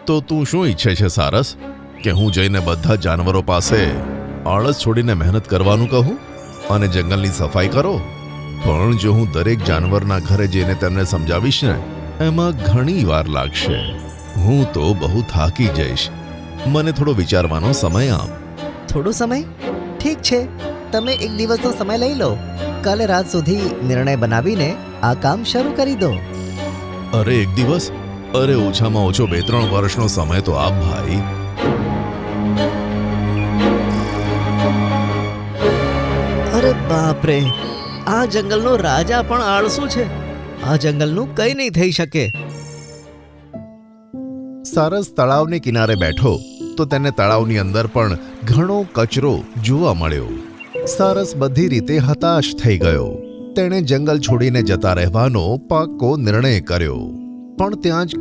તો તું શું ઈચ્છે છે સારસ, કે હું જઈને બધા જાનવરો પાસે આળસ છોડીને મહેનત કરવાનું કહું અને જંગલની સફાઈ કરો? પણ જો હું દરેક જાનવરના ઘરે જઈને તેમને સમજાવીશ ને, એમાં ઘણી વાર લાગશે. હું તો બહુ થાકી જઈશ. મને થોડો વિચારવાનો સમય આપ. થોડો સમય? ઠીક છે, તમે એક દિવસનો સમય લઈ લો. કાલે રાત સુધી નિર્ણય બનાવીને આ કામ શરૂ કરી દો. અરે એક દિવસ? અરે ઓછામાં ઓછો 2-3 વર્ષનો સમય તો આપ ભાઈ. અરે બાપ રે, આ જંગલનો રાજા પણ આળસુ છે. આ જંગલનું કંઈ નહીં થઈ શકે. સારસ તળાવને કિનારે બેઠો તો તેને તળાવની અંદર પણ ઘણો કચરો જોવા મળ્યો. સારસ બધી રીતે હતાશ થઈ ગયો. તેણે જંગલ છોડીને જતા રહેવાનો પાક્કો નિર્ણય કર્યો. પણ ત્યાં જ